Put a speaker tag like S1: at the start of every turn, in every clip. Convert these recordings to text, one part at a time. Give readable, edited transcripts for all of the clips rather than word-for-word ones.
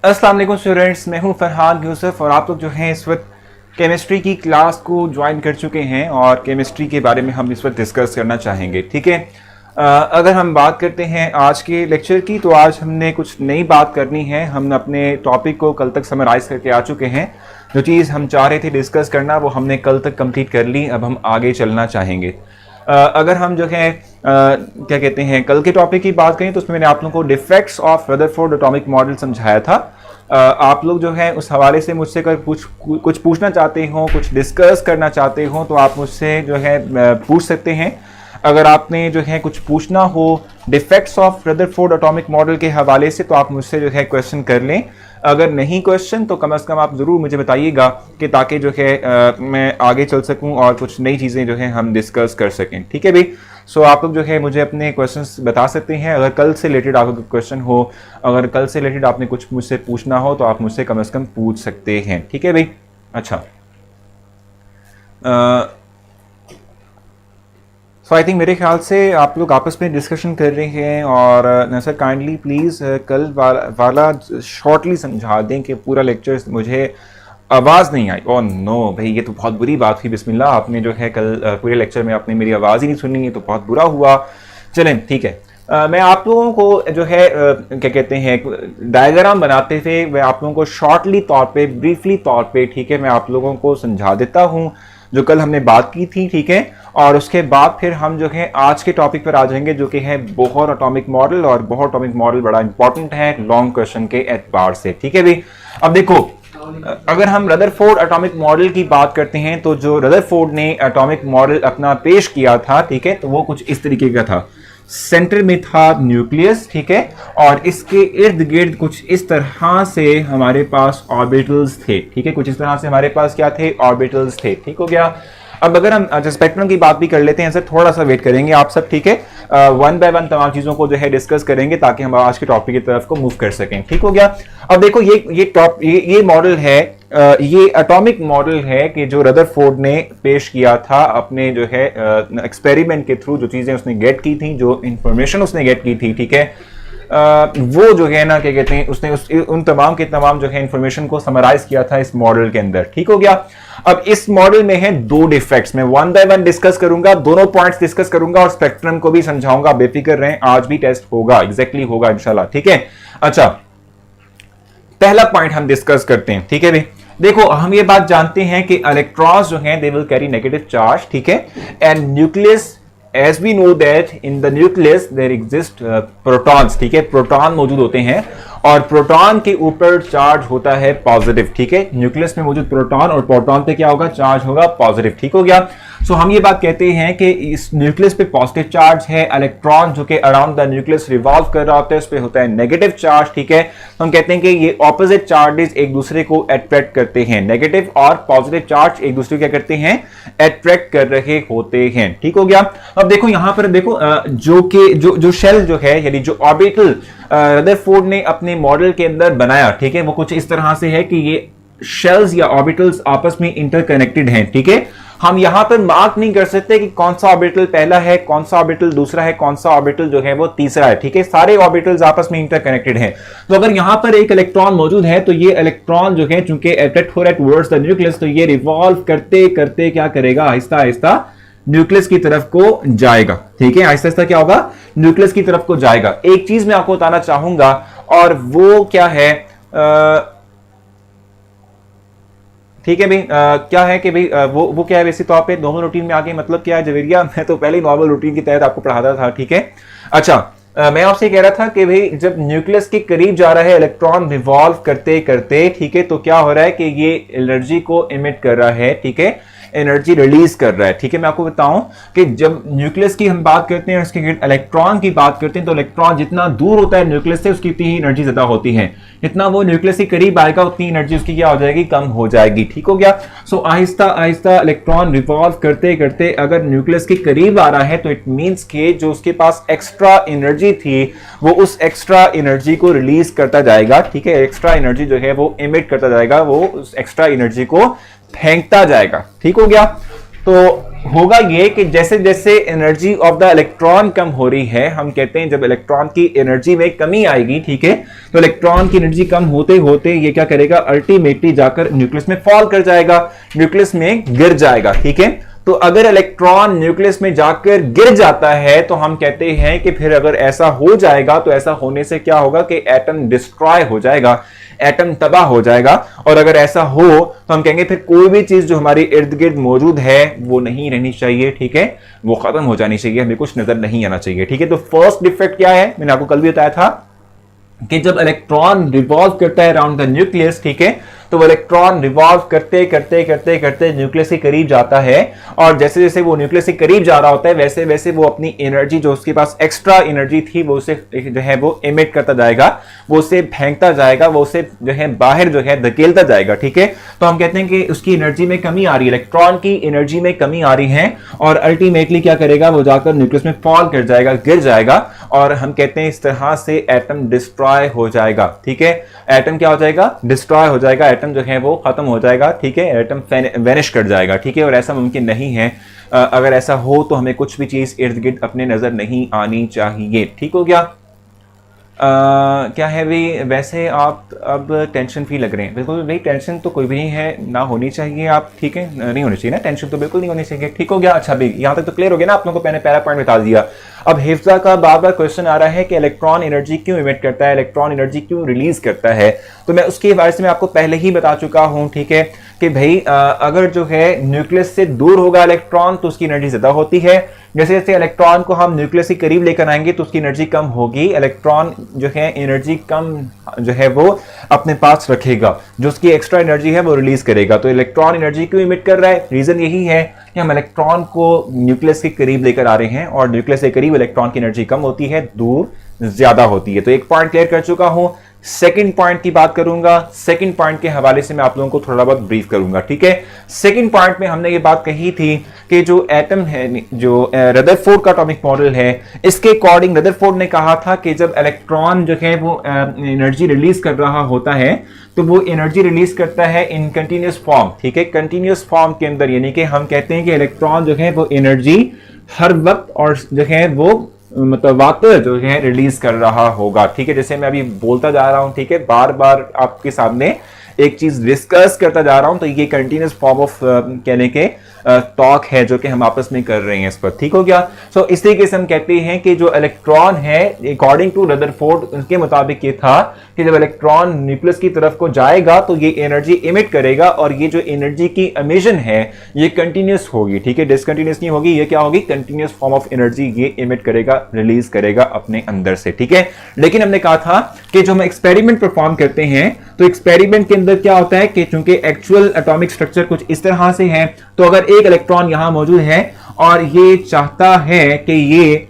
S1: अस्सलाम वालेकुम स्टूडेंट्स, मैं हूं फरहान यूसुफ और आप लोग जो हैं इस वक्त केमिस्ट्री की क्लास को ज्वाइन कर चुके हैं और केमिस्ट्री के बारे में हम इस वक्त डिस्कस करना चाहेंगे। ठीक है, अगर हम बात करते हैं आज के लेक्चर की, तो आज हमने कुछ नई बात करनी है। हम अपने टॉपिक को कल तक समराइज़ करके आ चुके हैं। जो चीज़ हम चाह रहे थे डिस्कस करना वो हमने कल तक कंप्लीट कर ली। अब हम आगे चलना चाहेंगे। अगर हम जो है क्या कहते हैं कल के टॉपिक की बात करें तो उसमें मैंने आप लोगों को defects of Rutherford atomic model समझाया था। आप लोग जो है उस हवाले से मुझसे अगर कुछ पूछना चाहते हो, कुछ डिस्कस करना चाहते हो तो आप मुझसे जो है पूछ सकते हैं। अगर आपने जो है कुछ पूछना हो defects of Rutherford atomic model के हवाले से तो आप मुझसे जो है क्वेश्चन कर लें। अगर नहीं क्वेश्चन तो कम से कम आप ज़रूर मुझे बताइएगा कि ताकि जो है मैं आगे चल सकूं और कुछ नई चीज़ें जो है हम डिस्कस कर सकें। ठीक है भाई। सो आप लोग जो है मुझे अपने क्वेश्चंस बता सकते हैं। अगर कल से रिलेटेड आपका क्वेश्चन हो, अगर कल से रिलेटेड आपने कुछ मुझसे पूछना हो तो आप मुझसे कम से कम पूछ सकते हैं। ठीक है भाई। अच्छा, सो आई थिंक मेरे ख्याल से आप लोग आपस में डिस्कशन कर रहे हैं और नसर काइंडली प्लीज़ कल वाला शॉर्टली समझा दें कि पूरा लेक्चर मुझे आवाज़ नहीं आई। ओह नो भाई, ये तो बहुत बुरी बात हुई। बिस्मिल्लाह, आपने जो है कल पूरे लेक्चर में आपने मेरी आवाज़ ही नहीं सुनी, ये तो बहुत बुरा हुआ। चलें ठीक है। मैं आप लोगों को जो है क्या कहते हैं डायग्राम बनाते थे, मैं आप लोगों को शॉर्टली तौर पे, ब्रीफली तौर पे, ठीक है, मैं आप लोगों को समझा देता हूँ जो कल हमने बात की थी। ठीक है, और उसके बाद फिर हम जो है आज के टॉपिक पर आ जाएंगे जो कि है बोहर एटॉमिक मॉडल। और बोहर एटॉमिक मॉडल बड़ा इंपॉर्टेंट है लॉन्ग क्वेश्चन के एतबार से। ठीक है भाई। अब देखो, अगर हम रदरफोर्ड एटॉमिक मॉडल की बात करते हैं तो जो रदरफोर्ड ने एटॉमिक मॉडल अपना पेश किया था, ठीक है, तो वो कुछ इस तरीके का था। सेंटर में था न्यूक्लियस, ठीक है, और इसके इर्द गिर्द कुछ इस तरह से हमारे पास ऑर्बिटल्स थे। ठीक है, कुछ इस तरह से हमारे पास क्या थे, ऑर्बिटल्स थे। ठीक हो गया। अब अगर हम स्पेक्ट्रम की बात भी कर लेते हैं सर, थोड़ा सा वेट करेंगे आप सब। ठीक है, वन बाय वन तमाम चीजों को जो है डिस्कस करेंगे ताकि हम आज के टॉपिक की तरफ को मूव कर सकें। ठीक हो गया। अब देखो ये मॉडल है, ये एटॉमिक मॉडल है कि जो रदरफोर्ड ने पेश किया था अपने जो है एक्सपेरिमेंट के थ्रू, जो चीजें उसने गेट की थी, जो इंफॉर्मेशन उसने गेट की थी। ठीक है, वो जो है ना क्या कहते हैं उसने उन तमाम के तमाम जो है इंफॉर्मेशन को समराइज किया था इस मॉडल के अंदर। ठीक हो गया। अब इस मॉडल में है दो डिफेक्ट्स, मैं वन बाय वन डिस्कस करूंगा, दोनों पॉइंट्स डिस्कस करूंगा और स्पेक्ट्रम को भी समझाऊंगा। बेफिक्र रहें, आज भी टेस्ट होगा, एग्जैक्टली होगा इंशाल्लाह। ठीक है। अच्छा, पहला पॉइंट हम डिस्कस करते हैं। ठीक है भाई। देखो, हम ये बात जानते हैं कि इलेक्ट्रॉन्स जो हैं they will carry negative charge. ठीक है, and nucleus, as we know that in the nucleus there exist protons। ठीक है, प्रोटॉन मौजूद होते हैं और प्रोटॉन के ऊपर चार्ज होता है पॉजिटिव। ठीक है, न्यूक्लियस में मौजूद प्रोटॉन और प्रोटॉन पे क्या होगा, चार्ज होगा पॉजिटिव। ठीक हो गया। सो हम ये बात कहते हैं कि इस न्यूक्लियस पे पॉजिटिव चार्ज है, इलेक्ट्रॉन जो कि अराउंड द न्यूक्लियस रिवॉल्व कर रहा होता है उस पे होता है नेगेटिव चार्ज। ठीक है, तो हम कहते हैं कि ये ऑपोजिट चार्जेस एक दूसरे को अट्रैक्ट करते हैं। नेगेटिव और पॉजिटिव चार्ज एक दूसरे को क्या करते हैं, अट्रैक्ट कर रहे होते हैं। ठीक हो गया। अब देखो यहां पर देखो जो शेल जो है, यानी जो ऑर्बिटल रदरफोर्ड ने अपने मॉडल के अंदर बनाया, ठीक है, वो कुछ इस तरह से है कि ये शेल्स या ऑर्बिटल्स आपस में इंटरकनेक्टेड हैं। ठीक है, हम यहां पर मार्क नहीं कर सकते कि कौन सा ऑर्बिटल पहला है, कौन सा ऑर्बिटल दूसरा है, कौन सा ऑर्बिटल जो है वो तीसरा है। ठीक है, सारे ऑर्बिटल्स आपस में इंटरकनेक्टेड हैं। तो अगर यहां पर एक इलेक्ट्रॉन मौजूद है तो ये इलेक्ट्रॉन जो है चूंकि अट्रैक्ट हो रहा है टुवर्ड्स द न्यूक्लियस, तो ये रिवॉल्व करते करते क्या करेगा, आहिस्ता आहिस्ता न्यूक्लियस की तरफ को जाएगा। ठीक है, आहिस्ता आहिस्ता क्या होगा, न्यूक्लियस की तरफ को जाएगा। एक चीज मैं आपको बताना चाहूंगा और वो क्या है, ठीक है भाई, क्या है कि भाई वो क्या है, वैसे तौर पे नॉर्मल रूटीन में आगे मतलब क्या है जवेरिया, मैं तो पहले ही नॉर्मल रूटीन के तहत आपको पढ़ाता था। ठीक है। अच्छा, मैं आपसे कह रहा था कि भाई जब न्यूक्लियस के करीब जा रहा है इलेक्ट्रॉन रिवॉल्व करते करते, ठीक है, तो क्या हो रहा है कि ये एनर्जी को इमिट कर रहा है। ठीक है, एनर्जी रिलीज कर रहा है। ठीक है, मैं आपको बताऊं कि जब न्यूक्लियस की हम बात करते हैं, इसके इलेक्ट्रॉन की बात करते हैं, तो इलेक्ट्रॉन जितना दूर होता है न्यूक्लियस से उसकी उतनी ही एनर्जी ज्यादा होती है। जितना वो न्यूक्लियस के करीब आएगा उतनी एनर्जी उसकी क्या हो जाएगी, कम हो जाएगी। ठीक हो गया। सो आहिस्ता आहिस्ता इलेक्ट्रॉन रिवॉल्व करते करते अगर न्यूक्लियस के करीब आ रहा है तो इट मीन्स के जो उसके पास एक्स्ट्रा एनर्जी थी वो उस एक्स्ट्रा एनर्जी को रिलीज करता जाएगा। ठीक है, एक्स्ट्रा एनर्जी जो है वो इमिट करता जाएगा, वो उस एक्स्ट्रा एनर्जी को फेंकता जाएगा। ठीक हो गया। तो होगा ये कि जैसे जैसे एनर्जी ऑफ द इलेक्ट्रॉन कम हो रही है, हम कहते हैं जब इलेक्ट्रॉन की एनर्जी में कमी आएगी, ठीक है, तो इलेक्ट्रॉन की एनर्जी कम होते होते ये क्या करेगा, अल्टीमेटली जाकर न्यूक्लियस में फॉल कर जाएगा, न्यूक्लियस में गिर जाएगा, ठीक है। तो अगर इलेक्ट्रॉन न्यूक्लियस में जाकर गिर जाता है तो हम कहते हैं कि फिर अगर ऐसा हो जाएगा तो ऐसा होने से क्या होगा कि एटम डिस्ट्रॉय हो जाएगा, एटम तबाह हो जाएगा। और अगर ऐसा हो तो हम कहेंगे फिर कोई भी चीज जो हमारी इर्द गिर्द मौजूद है वो नहीं रहनी चाहिए, ठीक है, वो खत्म हो जानी चाहिए, हमें कुछ नजर नहीं आना चाहिए, ठीक है। तो फर्स्ट डिफेक्ट क्या है, मैंने आपको कल भी बताया था कि जब इलेक्ट्रॉन रिवॉल्व करता है अराउंड द न्यूक्लियस, ठीक है, तो वो इलेक्ट्रॉन रिवॉल्व करते करते करते करते न्यूक्लियस के करीब जाता है, और जैसे जैसे वो न्यूक्लियस के करीब जा रहा होता है वैसे वैसे वो अपनी एनर्जी जो उसके पास एक्स्ट्रा एनर्जी थी वो उसे जो है वो इमिट करता जाएगा, वो उसे फेंकता जाएगा, वो उसे जो है बाहर जो है धकेलता जाएगा, ठीक है। तो हम कहते हैं कि उसकी एनर्जी में कमी आ रही है, इलेक्ट्रॉन की एनर्जी में कमी आ रही है, और अल्टीमेटली क्या करेगा, वो जाकर न्यूक्लियस में फॉल कर जाएगा, गिर जाएगा, और हम कहते हैं इस तरह से एटम डिस्ट्रॉय हो जाएगा, ठीक है। एटम क्या हो जाएगा, डिस्ट्रॉय हो जाएगा, एटम जो है वो खत्म हो जाएगा, ठीक है, एटम वेनिश कर जाएगा, ठीक है। और ऐसा मुमकिन नहीं है, अगर ऐसा हो तो हमें कुछ भी चीज इर्द गिर्द अपने नजर नहीं आनी चाहिए, ठीक हो गया। क्या है भी, वैसे आप अब टेंशन फ्री लग रहे हैं, बिल्कुल भाई टेंशन तो कोई भी नहीं है, ना होनी चाहिए आप, ठीक है, नहीं होनी चाहिए ना, टेंशन तो बिल्कुल नहीं होनी चाहिए, ठीक हो गया। अच्छा भाई यहाँ तक तो क्लियर हो गया ना, आप लोगों को मैंने पहला पॉइंट बता दिया। अब हिफ्जा का बार बार क्वेश्चन आ रहा है कि इलेक्ट्रॉन एनर्जी क्यों इमिट करता है, इलेक्ट्रॉन एनर्जी क्यों रिलीज करता है, तो मैं उसके बारे में आपको पहले ही बता चुका हूं, ठीक है, कि भाई अगर जो है न्यूक्लियस से दूर होगा इलेक्ट्रॉन तो उसकी एनर्जी ज्यादा होती है, जैसे जैसे इलेक्ट्रॉन को हम न्यूक्लियस के करीब लेकर आएंगे तो उसकी एनर्जी कम होगी, इलेक्ट्रॉन जो है एनर्जी कम जो है वो अपने पास रखेगा, जो उसकी एक्स्ट्रा एनर्जी है वो रिलीज करेगा। तो इलेक्ट्रॉन एनर्जी क्यों इमिट कर रहा है, रीजन यही है कि हम इलेक्ट्रॉन को न्यूक्लियस के करीब लेकर आ रहे हैं, और न्यूक्लियस के करीब इलेक्ट्रॉन की एनर्जी कम होती है, दूर ज्यादा होती है। तो एक पॉइंट क्लियर कर चुका हूं, सेकंड पॉइंट की बात करूंगा, सेकंड पॉइंट के हवाले से मैं आप लोगों को थोड़ा बहुत ब्रीफ करूंगा, ठीक है। सेकंड पॉइंट में हमने ये बात कही थी कि जो एटम है, जो रदरफोर्ड का एटॉमिक मॉडल है, इसके अकॉर्डिंग रदरफोर्ड ने कहा था कि जब इलेक्ट्रॉन जो है वो एनर्जी रिलीज कर रहा होता है तो वो एनर्जी रिलीज करता है इन कंटिन्यूस फॉर्म, ठीक है, कंटिन्यूस फॉर्म के अंदर, यानी कि हम कहते हैं कि इलेक्ट्रॉन जो है वो एनर्जी हर वक्त और जो है वो मतलब वाटर जो है रिलीज कर रहा होगा, ठीक है। जैसे मैं अभी बोलता जा रहा हूं, ठीक है, बार बार आपके सामने एक चीज डिस्कस करता जा रहा हूं, तो ये कंटिन्यूस फॉर्म ऑफ कहने के टॉक है जो कि हम आपस में कर रहे हैं इस पर, ठीक हो गया। सो इस तरीके से हम कहते हैं कि जो इलेक्ट्रॉन है, अकॉर्डिंग टू रदरफोर्ड, उनके मुताबिक ये था कि जब इलेक्ट्रॉन न्यूक्लियस की तरफ को जाएगा तो ये एनर्जी इमिट करेगा, और ये जो एनर्जी की एमिशन है ये कंटिन्यूस होगी, ठीक है, डिसकंटिन्यूस नहीं होगी, ये क्या होगी, कंटिन्यूस फॉर्म ऑफ एनर्जी ये इमिट करेगा, रिलीज करेगा अपने अंदर से, ठीक है। लेकिन हमने कहा था कि जो हम एक्सपेरिमेंट परफॉर्म करते हैं तो एक्सपेरिमेंट के अंदर क्या होता है कि चूंकि एक्चुअल एटॉमिक स्ट्रक्चर कुछ इस तरह से है, तो अगर एक इलेक्ट्रॉन यहां मौजूद है और ये चाहता है कि ये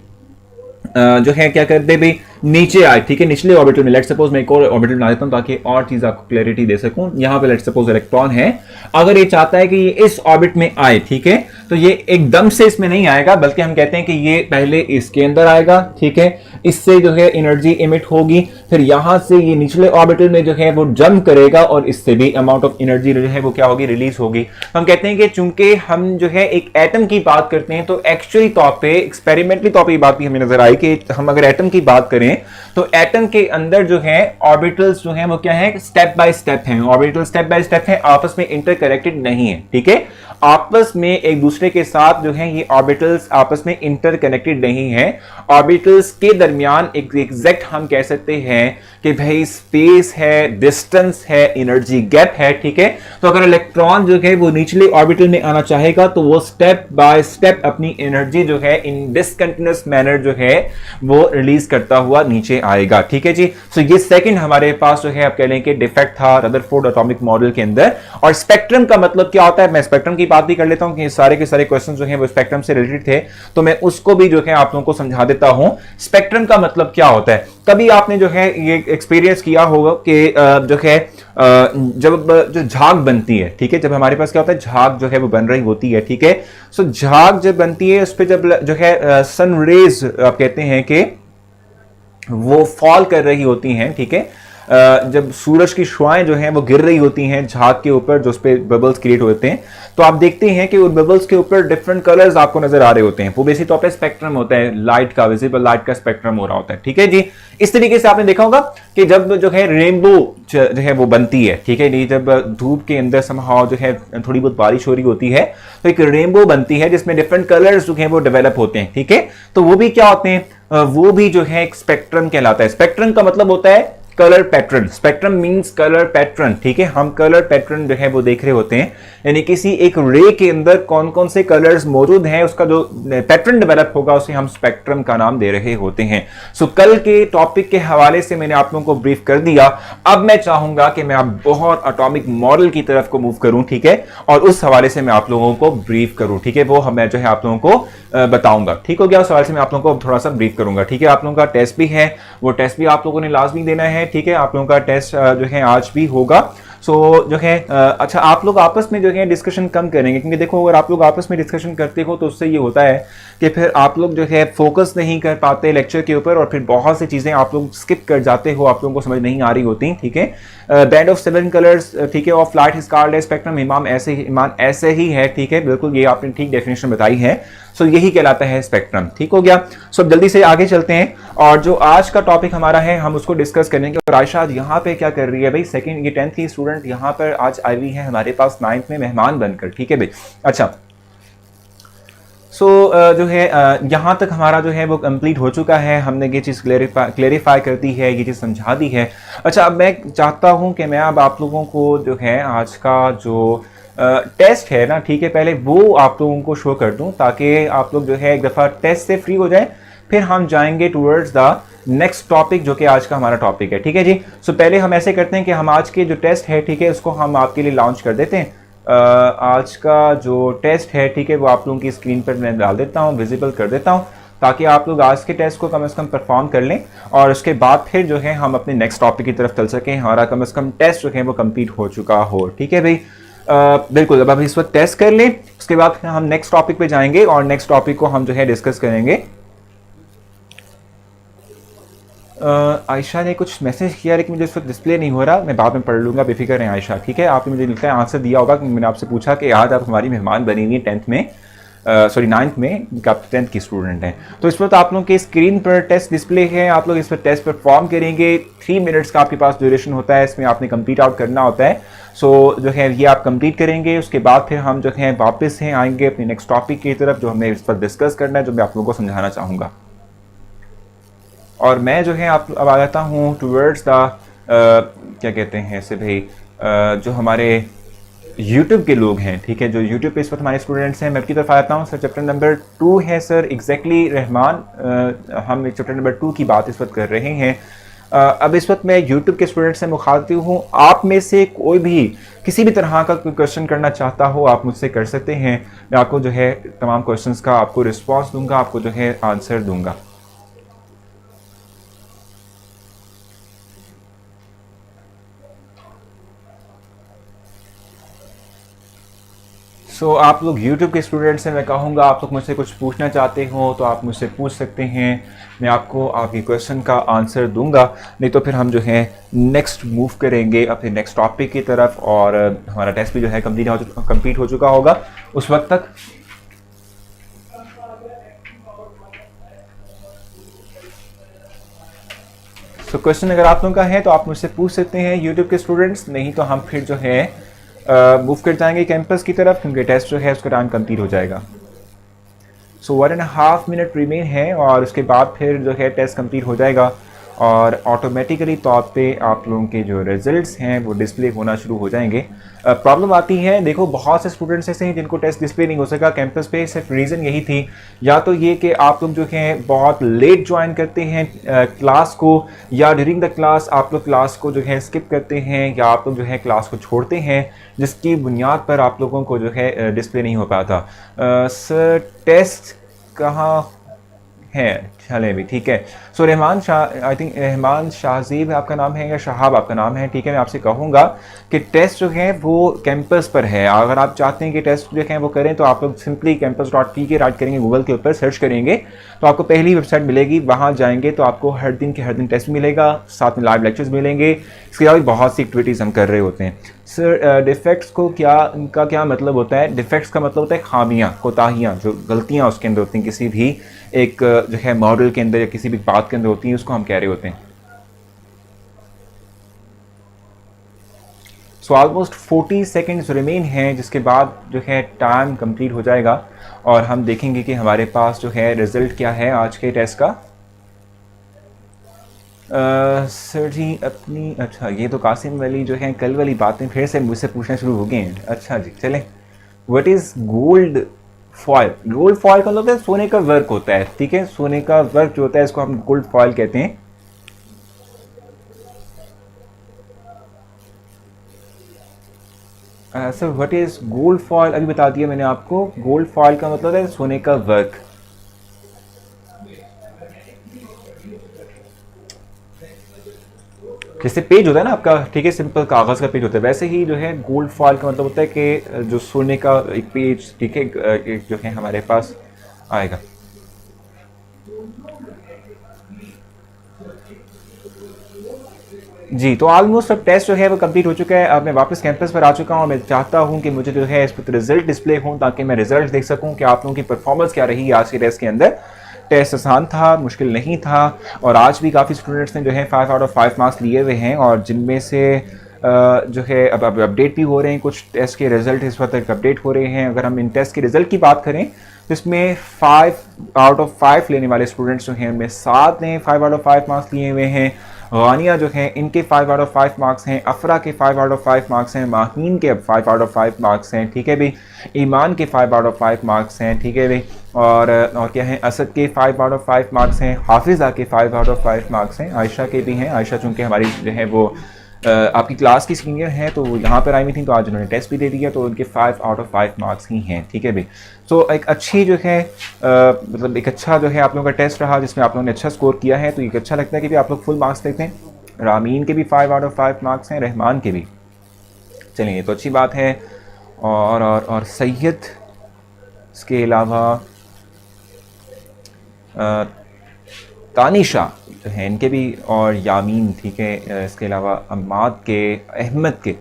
S1: जो है क्या कर दे भाई, नीचे आए, ठीक है, निचले ऑर्बिटल में, लेट सपोज मैं एक और ऑर्बिटल बना देता हूं ताकि और चीज आपको क्लैरिटी दे सकूं। यहां पे लेट सपोज इलेक्ट्रॉन है, अगर ये चाहता है कि ये इस ऑर्बिट में आए, ठीक है, तो ये एकदम से इसमें नहीं आएगा, बल्कि हम कहते हैं कि ये पहले इसके अंदर आएगा, ठीक है, इससे जो है एनर्जी इमिट होगी, फिर यहां से ये निचले ऑर्बिटल में जो है वो जंप करेगा और इससे भी अमाउंट ऑफ एनर्जी जो है वो क्या होगी, रिलीज होगी। हम कहते हैं कि चूंकि हम जो है एक एटम की बात करते हैं तो एक्चुअली तौर पे, एक्सपेरिमेंटली तौर पे बात भी हमें नजर आई कि हम अगर एटम की बात करें तो एटम के अंदर जो है ऑर्बिटल्स जो है वो क्या है, स्टेप बाय स्टेप हैं, ऑर्बिटल स्टेप बाय स्टेप हैं, आपस में इंटरकनेक्टेड नहीं है, ठीक है, आपस में एक दूसरे के साथ जो है ये ऑर्बिटल्स आपस में इंटरकनेक्टेड नहीं है। ऑर्बिटल्स के दरमियान एक एग्जैक्ट हम कह सकते हैं कि भाई स्पेस है, डिस्टेंस है, एनर्जी गैप है, ठीक है। तो अगर इलेक्ट्रॉन जो है वो निचले ऑर्बिटल में आना चाहेगा तो वो स्टेप बाय स्टेप अपनी एनर्जी जो है इन डिसकंटिन्यूअस मैनर जो है वो रिलीज करता हुआ नीचे आएगा, ठीक है जी। सो ये सेकंड हमारे पास जो है आप कह लें कि डिफेक्ट था रदरफोर्ड एटॉमिक मॉडल के अंदर। और स्पेक्ट्रम का मतलब क्या होता है, मैं स्पेक्ट्रम की बात भी कर लेता हूं कि सारे के सारे क्वेश्चन जो है वो स्पेक्ट्रम से रिलेटेड थे, तो मैं उसको भी जो है आप लोगों को समझा देता हूं। स्पेक्ट्रम का मतलब क्या होता है, कभी आपने जो है ये एक्सपीरियंस किया होगा कि जो है जब जो झाग बनती है, ठीक है, जब हमारे पास क्या होता है, झाग जो है वो बन रही होती है, ठीक है। सो झाग जब बनती है उस पर जब जो है सन रेज आप कहते हैं कि वो फॉल कर रही होती हैं, ठीक है, जब सूरज की शुआएं जो हैं वो गिर रही होती हैं झाग के ऊपर, जो उस पे बबल्स क्रिएट होते हैं, तो आप देखते हैं कि उन बबल्स के ऊपर डिफरेंट कलर्स आपको नजर आ रहे होते हैं। वो बेसिक तौर पे स्पेक्ट्रम होता है लाइट का, विजिबल लाइट का स्पेक्ट्रम हो रहा होता है। ठीक है जी, इस तरीके से आपने देखा होगा कि जब जो है रेनबो जो है वो बनती है, ठीक है जी, जब धूप के अंदर समहाउ जो है थोड़ी बहुत बारिश हो रही होती है तो एक रेनबो बनती है जिसमें डिफरेंट कलर्स जो है वो डेवलप होते हैं। ठीक है, तो वो भी क्या होते हैं, वो भी जो है एक स्पेक्ट्रम कहलाता है। स्पेक्ट्रम का मतलब होता है colour pattern. Spectrum means colour pattern. ठीक है, हम कलर पैटर्न जो है वो देख रहे होते हैं, यानी किसी एक रे के अंदर कौन कौन से कलर्स मौजूद हैं उसका जो पैटर्न डेवलप होगा उसे हम स्पेक्ट्रम का नाम दे रहे होते हैं। सो कल के टॉपिक के हवाले से मैंने आप लोगों को ब्रीफ कर दिया। अब मैं चाहूंगा कि मैं आप बहुत एटॉमिक मॉडल की तरफ को मूव करूं, ठीक है, और उस हवाले से मैं आप लोगों को ब्रीफ करूं। ठीक है, वो मैं जो है आप लोगों को बताऊंगा। ठीक हो गया, उस हवाले से मैं आप लोगों को थोड़ा सा ब्रीफ करूंगा। ठीक है, आप लोगों का टेस्ट भी है, वो टेस्ट भी आप लोगों ने लाजमी देना है। ठीक है, आप लोगों का टेस्ट जो है आज भी होगा। सो जो है अच्छा, आप लोग आपस में जो है डिस्कशन कम करेंगे, क्योंकि देखो अगर आप लोग आपस में डिस्कशन करते हो तो उससे ये होता है कि फिर आप लोग जो है फोकस नहीं कर पाते लेक्चर के ऊपर और फिर बहुत सी चीज़ें आप लोग स्किप कर जाते हो, आप लोगों को समझ नहीं आ रही होती। ठीक है, बैंड ऑफ 7 कलर्स, ठीक है, of light is called spectrum. ईमान ऐसे ही है। ठीक है, बिल्कुल ये आपने ठीक डेफिनेशन बताई है। सो यही कहलाता है स्पेक्ट्रम। ठीक हो गया। सो जल्दी से आगे चलते हैं और जो आज का टॉपिक हमारा है हम उसको डिस्कस करेंगे। और आयशा यहाँ पे क्या कर रही है भाई, सेकंड ये 10th की स्टूडेंट यहाँ पर आज आई हुई है हमारे पास 9th में मेहमान बनकर। ठीक है भाई, अच्छा। सो जो है यहाँ तक हमारा जो है वो कंप्लीट हो चुका है, हमने ये चीज़ क्लेरिफाई कर दी है, ये चीज़ समझा दी है। अच्छा, अब मैं चाहता हूँ कि मैं अब आप लोगों को जो है आज का जो टेस्ट है ना, ठीक है, पहले वो आप लोगों को शो कर दूं ताकि आप लोग जो है एक दफ़ा टेस्ट से फ्री हो जाएं, फिर हम जाएंगे टूवर्ड्स द नेक्स्ट टॉपिक जो कि आज का हमारा टॉपिक है। ठीक है जी, सो पहले हम ऐसे करते हैं कि हम आज के जो टेस्ट है, ठीक है, उसको हम आपके लिए लॉन्च कर देते हैं। आज का जो टेस्ट है, ठीक है, वो आप लोगों की स्क्रीन पर मैं डाल देता हूँ, विजिबल कर देता हूँ, ताकि आप लोग आज के टेस्ट को कम से कम परफॉर्म कर लें और उसके बाद फिर जो है हम अपने नेक्स्ट टॉपिक की तरफ चल सकें, हमारा कम से कम टेस्ट जो है वो कंप्लीट हो चुका हो। ठीक है भाई, बिल्कुल। अब इस वक्त टेस्ट कर लें, उसके बाद हम नेक्स्ट टॉपिक पे जाएंगे और नेक्स्ट टॉपिक को हम जो है डिस्कस करेंगे। आयशा ने कुछ मैसेज किया लेकिन मुझे इस वक्त डिस्प्ले नहीं हो रहा, मैं बाद में पढ़ लूँगा, बेफिक्र हैं आयशा। ठीक है, आपने मुझे लगता है आंसर दिया होगा कि मैंने आपसे पूछा कि आज आप हमारी मेहमान बनी हुई हैं 10th में, सॉरी 9th में, आप 10th की स्टूडेंट हैं। तो इस वक्त आप लोगों के स्क्रीन पर टेस्ट डिस्प्ले है, आप लोग इस पर टेस्ट परफॉर्म करेंगे। 3 मिनट्स का आपके पास ड्यूरेशन होता है, इसमें आपने कंप्लीट आउट करना होता है। सो जो है ये आप कंप्लीट करेंगे, उसके बाद फिर हम जो है वापस हैं आएंगे अपने नेक्स्ट टॉपिक की तरफ जो हमें इस पर डिस्कस करना है, जो मैं आप लोगों को समझाना चाहूँगा। और मैं जो है आप अब आ जाता हूँ टूवर्ड्स द क्या कहते हैं इसे भाई, जो हमारे YouTube के लोग हैं, ठीक है, जो YouTube पे इस वक्त हमारे स्टूडेंट्स हैं, मैं आपकी तरफ आता हूँ। सर चैप्टर नंबर 2 है सर, एग्जैक्टली रहमान, हम चैप्टर नंबर 2 की बात इस वक्त कर रहे हैं। अब इस वक्त मैं YouTube के स्टूडेंट से मुखातिब हूँ, आप में से कोई भी किसी भी तरह का कोई क्वेश्चन करना चाहता हो आप मुझसे कर सकते हैं, मैं आपको जो है तमाम क्वेश्चंस का आपको रिस्पॉन्स दूंगा, आपको जो है आंसर दूंगा। सो आप लोग YouTube के स्टूडेंट्स हैं, मैं कहूँगा आप लोग मुझसे कुछ पूछना चाहते हो तो आप मुझसे पूछ सकते हैं, मैं आपको आपकी क्वेश्चन का आंसर दूंगा। नहीं तो फिर हम जो है नेक्स्ट मूव करेंगे अपने नेक्स्ट टॉपिक की तरफ और हमारा टेस्ट भी जो है कंप्लीट हो चुका होगा उस वक्त तक। तो क्वेश्चन अगर आप लोगों का है तो आप मुझसे पूछ सकते हैं YouTube के स्टूडेंट्स, नहीं तो हम फिर जो है मूव कर जाएंगे कैंपस की तरफ, क्योंकि टेस्ट जो है उसका टाइम कंप्लीट हो जाएगा। सो 1.5 मिनट रिमेन है और उसके बाद फिर जो है टेस्ट कंप्लीट हो जाएगा और ऑटोमेटिकली तौर पे आप लोगों के जो रिजल्ट्स हैं वो डिस्प्ले होना शुरू हो जाएंगे। प्रॉब्लम आती है, देखो बहुत से स्टूडेंट्स ऐसे हैं जिनको टेस्ट डिस्प्ले नहीं हो सका कैंपस पे, सिर्फ रीज़न यही थी, या तो ये कि आप लोग जो हैं बहुत लेट ज्वाइन करते हैं क्लास को, या ड्यूरिंग द क्लास आप लोग क्लास को जो है स्किप करते हैं, या आप लोग जो है क्लास को छोड़ते हैं, जिसकी बुनियाद पर आप लोगों को जो है डिस्प्ले नहीं हो पाता। सर टेस्ट कहाँ है? चले भी ठीक है। सो रहमान शाह, आई थिंक रहमान शाहजीब आपका नाम है या शहाब आपका नाम है, ठीक है। मैं आपसे कहूँगा कि टेस्ट जो है वो कैंपस पर है। अगर आप चाहते हैं कि टेस्ट जो है वो करें तो आप लोग सिंपली campus.tk राइट करेंगे, गूगल के ऊपर सर्च करेंगे तो आपको पहली वेबसाइट मिलेगी, वहाँ जाएंगे तो आपको हर दिन के हर दिन टेस्ट मिलेगा, साथ में लाइव लेक्चर्स मिलेंगे। इसके अलावा बहुत सी एक्टिविटीज़ हम कर रहे होते हैं। सर डिफेक्ट्स को इनका क्या मतलब होता है? डिफेक्ट्स का मतलब होता है खामियाँ, कोताहियाँ, जो गलतियाँ उसके अंदर होती हैं किसी भी एक जो है मॉडल के अंदर या किसी भी बात के अंदर होती है, उसको हम कह रहे होते हैं। सो ऑलमोस्ट 40 सेकेंड्स रिमेन हैं, जिसके बाद जो है टाइम कंप्लीट हो जाएगा और हम देखेंगे कि हमारे पास जो है रिजल्ट क्या है आज के टेस्ट का। सर जी अपनी, अच्छा ये तो कासिम वाली जो है कल वाली बातें फिर से मुझसे पूछना शुरू हो गए हैं। अच्छा जी चलें। What is gold foil? Gold foil का मतलब है सोने का वर्क होता है, ठीक है। सोने का वर्क जो होता है इसको हम गोल्ड फॉयल कहते हैं। Sir what is gold foil? अभी बता दिया मैंने आपको। गोल्ड फॉयल का मतलब है सोने का वर्क। जैसे पेज होता है ना आपका, ठीक है, सिंपल कागज़ का पेज होता है, वैसे ही जो है गोल्ड फॉयल का मतलब होता है कि जो सोने का एक पेज, ठीक है, एक जो है हमारे पास आएगा। जी तो ऑलमोस्ट अब टेस्ट जो है वो कंप्लीट हो चुका है। अब मैं वापस कैंपस पर आ चुका हूँ और मैं चाहता हूँ कि मुझे जो है इस पर रिजल्ट डिस्प्ले हो, ताकि मैं रिजल्ट देख सकूँ कि आप लोगों की परफॉर्मेंस क्या रही आज के टेस्ट के अंदर। टेस्ट आसान था, मुश्किल नहीं था, और आज भी काफ़ी स्टूडेंट्स ने जो है 5 आउट ऑफ 5 मार्क्स लिए हुए हैं, और जिनमें से जो है अब अपडेट भी हो रहे हैं, कुछ टेस्ट के रिजल्ट इस वक्त तक अपडेट हो रहे हैं। अगर हम इन टेस्ट के रिजल्ट की बात करें तो इसमें 5 आउट ऑफ 5 लेने वाले स्टूडेंट्स जो हैं उनमें 7 ने 5 आउट ऑफ 5 मार्क्स लिए हुए हैं। गानिया जो है इनके 5 आउट ऑफ 5 मार्क्स हैं, अफरा के 5 आउट ऑफ 5 मार्क्स हैं, माहीन के 5 आउट ऑफ 5 मार्क्स हैं, ठीक है भाई। ईमान के 5 आउट ऑफ 5 मार्क्स हैं, ठीक है भाई। और क्या है, असद के 5 आउट ऑफ 5 मार्क्स हैं, हाफिज़ा के 5 आउट ऑफ 5 मार्क्स हैं, आयशा के भी हैं। आयशा चूँकि हमारी जो है वो आपकी क्लास की सीनियर हैं तो वो यहाँ पर आई हुई थी, तो आज उन्होंने टेस्ट भी दे दिया, तो उनके 5 आउट ऑफ 5 मार्क्स ही हैं, ठीक है भाई। सो एक अच्छी जो है मतलब एक अच्छा जो है आप लोगों का टेस्ट रहा, जिसमें आप लोगों ने अच्छा स्कोर किया है, तो ये अच्छा लगता है कि भी आप लोग फुल मार्क्स लेते हैं। रामीन के भी 5 आउट ऑफ 5 मार्क्स हैं, रहमान के भी। चलिए ये तो अच्छी बात है। और सैयद, इसके अलावा तानिशा जो है इनके भी, और यामीन, ठीक है। इसके अलावा अम्माद के, अहमद के,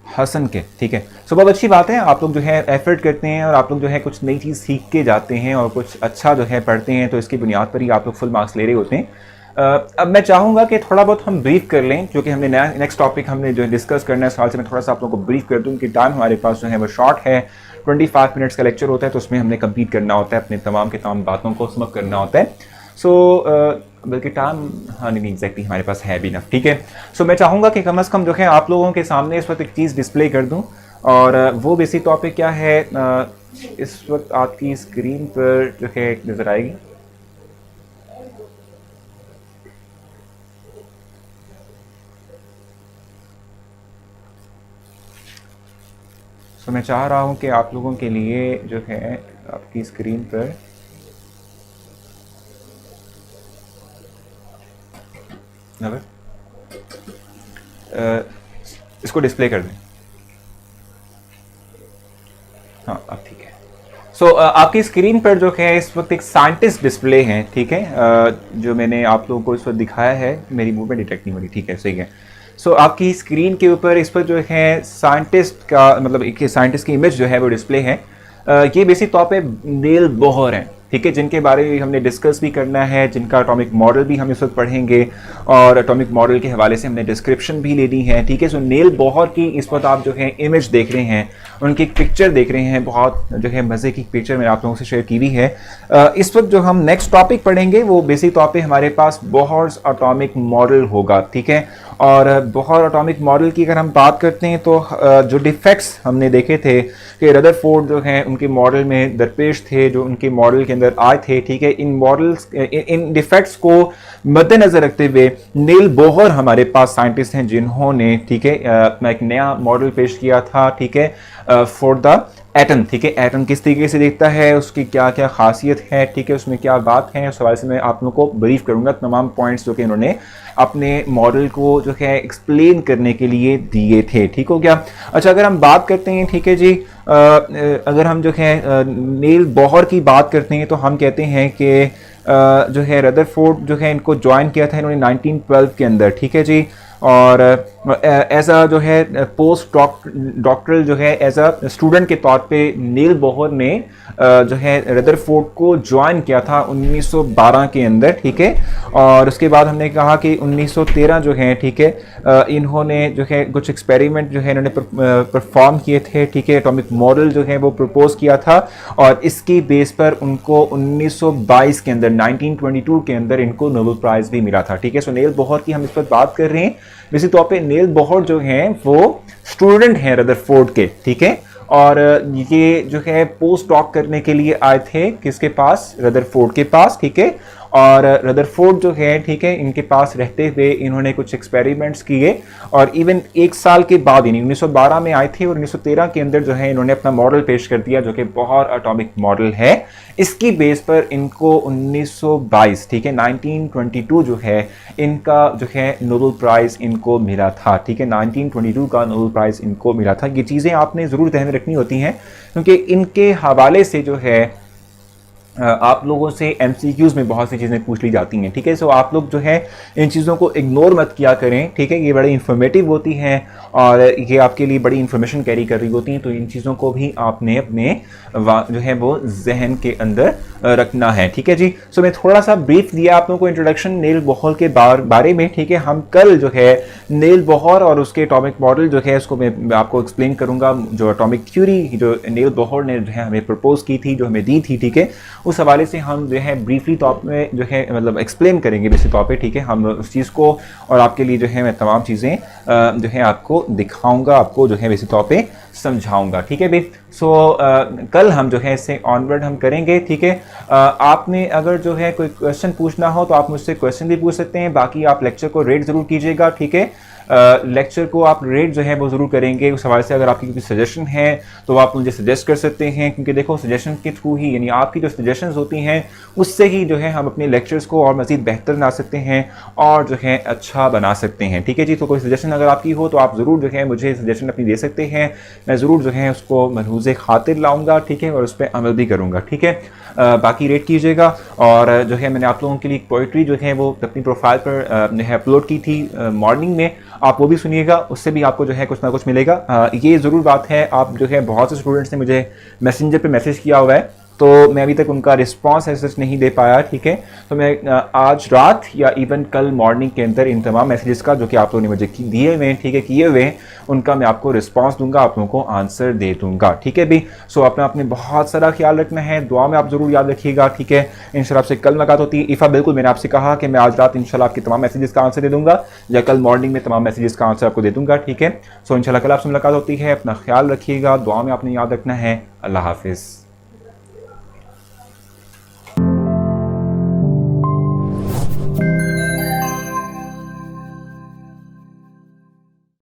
S1: हसन के, ठीक है। सो बहुत अच्छी बात है, आप लोग जो है एफर्ट करते हैं और आप लोग जो है कुछ नई चीज़ सीख के जाते हैं और कुछ अच्छा जो है पढ़ते हैं, तो इसकी बुनियाद पर ही आप लोग फुल मार्क्स ले रहे होते हैं। अब मैं चाहूँगा कि थोड़ा बहुत हम ब्रीफ कर लें, क्योंकि हमने नेक्स्ट टॉपिक हमने जो डिस्कस करना है, साल से मैं थोड़ा सा आप लोगों को ब्रीफ कर दूँ कि टाइम हमारे पास जो है वो शॉर्ट है। 25 मिनट्स का लेक्चर होता है, तो उसमें हमने कंप्लीट करना होता है, अपने तमाम के तमाम बातों को समझ करना होता है। सो बल्कि टाइम, हाँ नहीं एग्जैक्टली हमारे पास है भी ना, ठीक है। सो मैं चाहूँगा कि कम अज़ कम जो है आप लोगों के सामने इस वक्त एक चीज़ डिस्प्ले कर दूँ, और वो बेसिक टॉपिक क्या है, इस वक्त आपकी स्क्रीन पर जो है नज़र आएगी। तो मैं चाह रहा हूँ कि आप लोगों के लिए जो है आपकी स्क्रीन पर इसको डिस्प्ले कर दें। हाँ अब ठीक है। सो आपकी स्क्रीन पर जो है इस वक्त एक साइंटिस्ट डिस्प्ले है, ठीक है। जो मैंने आप लोगों को इस वक्त दिखाया है, मेरी मूवमेंट डिटेक्ट नहीं हो रही, ठीक है सही है। सो आपकी स्क्रीन के ऊपर इस पर जो है साइंटिस्ट का मतलब एक साइंटिस्ट की इमेज जो है वो डिस्प्ले है। ये बेसिक तौर पे नील बोहर हैं, ठीक है, जिनके बारे में हमने डिस्कस भी करना है, जिनका एटॉमिक मॉडल भी हम इस वक्त पढ़ेंगे, और एटॉमिक मॉडल के हवाले से हमने डिस्क्रिप्शन भी लेनी है, ठीक है। सो नील बोहर की इस वक्त आप जो है इमेज देख रहे हैं, उनकी एक पिक्चर देख रहे हैं, बहुत जो है मज़े की पिक्चर मैंने आप लोगों से शेयर की हुई है। इस वक्त जो हम नेक्स्ट टॉपिक पढ़ेंगे वो बेसिक तौर पे हमारे पास बोहर्स एटॉमिक मॉडल होगा, ठीक है। और बोहर एटॉमिक मॉडल की अगर हम बात करते हैं तो जो डिफेक्ट्स हमने देखे थे कि रदरफोर्ड जो हैं उनके मॉडल में दरपेश थे, जो उनके मॉडल के अंदर आए थे, ठीक है। इन मॉडल्स, इन डिफेक्ट्स को मद्देनज़र रखते हुए नील बोहर हमारे पास साइंटिस्ट हैं, जिन्होंने, ठीक है, अपना एक नया मॉडल पेश किया था, ठीक है, फॉर द एटम, ठीक है, एटम किस तरीके से दिखता है, उसकी क्या क्या खासियत है, ठीक है, उसमें क्या बात है, उस हवाले से मैं आप लोगों को ब्रीफ करूंगा तमाम पॉइंट्स जो कि इन्होंने अपने मॉडल को जो है एक्सप्लेन करने के लिए दिए थे। ठीक हो गया। अच्छा, अगर हम बात करते हैं, ठीक है जी, अगर हम जो है नील बॉहर की बात करते हैं तो हम कहते हैं कि जो है रदरफोर्ड जो है इनको ज्वाइन किया था इन्होंने 1912 के अंदर, ठीक है जी। और एज अ जो है पोस्ट डॉक्टरल जो है एज अ स्टूडेंट के तौर पे नील बॉहर ने जो है रदरफोर्ड को ज्वाइन किया था 1912 के अंदर, ठीक है। और उसके बाद हमने कहा कि 1913 जो है, ठीक है, इन्होंने जो है कुछ एक्सपेरिमेंट जो है इन्होंने परफॉर्म किए थे, ठीक है, एटॉमिक मॉडल जो है वो प्रपोज किया था और इसकी बेस पर उनको 1922 के अंदर 1922 के अंदर इनको नोबेल प्राइज भी मिला था, ठीक है। सो नील बॉहर की हम इस पर बात कर रहे हैं। वैसे तौर पे नील बॉहर जो हैं वो स्टूडेंट हैं रदरफोर्ड के, ठीक है। और ये जो है पोस्ट डॉक करने के लिए आए थे किसके पास, रदरफोर्ड के पास, ठीक है। और रदरफोर्ड जो है, ठीक है, इनके पास रहते हुए इन्होंने कुछ एक्सपेरिमेंट्स किए और इवन एक साल के बाद यानी 1912 में आए थे और 1913 के अंदर जो है इन्होंने अपना मॉडल पेश कर दिया जो कि बॉहर एटॉमिक मॉडल है। इसकी बेस पर इनको 1922, ठीक है, 1922 जो है इनका जो है नोबेल प्राइज इनको मिला था, ठीक है, 1922 का नोबेल प्राइज इनको मिला था। ये चीज़ें आपने ज़रूर ध्यान में रखनी होती हैं क्योंकि इनके हवाले से जो है आप लोगों से एमसीक्यूज में बहुत सी चीज़ें पूछ ली जाती हैं, ठीक है। सो आप लोग जो है इन चीज़ों को इग्नोर मत किया करें, ठीक है। ये बड़ी इन्फॉर्मेटिव होती हैं और ये आपके लिए बड़ी इन्फॉर्मेशन कैरी कर रही होती हैं, तो इन चीज़ों को भी आपने अपने जो है वो जहन के अंदर रखना है, ठीक है जी। सो मैं थोड़ा सा ब्रीफ दिया आप लोगों को इंट्रोडक्शन नील बॉहर के बारे में, ठीक है। हम कल जो है नील बॉहर और उसके एटॉमिक मॉडल जो है उसको मैं आपको एक्सप्लेन करूंगा, जो एटॉमिक थ्योरी जो नील बॉहर ने जो है हमें प्रपोज की थी, जो हमें दी थी, ठीक है, उस हवाले से हम जो है ब्रीफली तौर में जो है मतलब एक्सप्लेन करेंगे बेसिक तौर पे, ठीक है। हम उस चीज़ को और आपके लिए जो है मैं तमाम चीज़ें जो है आपको दिखाऊंगा, आपको जो है बेसिक तौर पे समझाऊंगा, ठीक है भाई। सो कल हम जो है इससे ऑनवर्ड हम करेंगे, ठीक है। आपने अगर जो है कोई क्वेश्चन पूछना हो तो आप मुझसे क्वेश्चन भी पूछ सकते हैं। बाकी आप लेक्चर को रेट ज़रूर कीजिएगा, ठीक है। लेक्चर को आप रेट जो है वो ज़रूर करेंगे। उस हवाले से अगर आपकी कोई सजेशन है तो आप मुझे सजेस्ट कर सकते हैं क्योंकि देखो सजेशन के थ्रू ही यानी आपकी जो सजेशंस होती हैं उससे ही जो है हम अपने लेक्चर्स को और मज़ीद बेहतर बना सकते हैं और जो है अच्छा बना सकते हैं, ठीक है जी। तो कोई सजेशन अगर आपकी हो तो आप ज़रूर जो है मुझे सजेशन अपनी दे सकते हैं। मैं ज़रूर जो है उसको मलहूज़े खातिर लाऊंगा, ठीक है, और उस पर अमल भी करूँगा, ठीक है। बाकी रेट कीजिएगा। और जो है मैंने आप लोगों के लिए पोइट्री जो है वो अपनी प्रोफाइल पर जो है अपलोड की थी मॉर्निंग में, आप वो भी सुनिएगा, उससे भी आपको जो है कुछ ना कुछ मिलेगा। ये ज़रूर बात है, आप जो है बहुत से स्टूडेंट्स ने मुझे मैसेंजर पे मैसेज किया हुआ है तो मैं अभी तक उनका रिस्पांस ऐसा नहीं दे पाया, ठीक है। तो मैं आज रात या इवन कल मॉर्निंग के अंदर इन तमाम मैसेजेस का जो कि आप लोगों ने मुझे दिए हुए हैं, ठीक है, किए हुए हैं, उनका मैं आपको रिस्पांस दूंगा, आप लोगों को आंसर दे दूंगा, ठीक है भी। सो अपना आपने बहुत सारा ख्याल रखना है, दुआ में आप ज़रूर याद रखिएगा, ठीक है। इंशाल्लाह आपसे कल मुलाकात होती है। इफ़ा बिल्कुल मैंने आपसे कहा कि मैं आज रात इंशाल्लाह आपके तमाम मैसेजेस का आंसर दे दूंगा या कल मॉर्निंग में तमाम मैसेजेस का आंसर आपको दे दूंगा, ठीक है। सो इंशाल्लाह कल आपसे मुलाकात होती है। अपना ख्याल रखिएगा, दुआ में आपने याद रखना है। अल्लाह हाफिज़।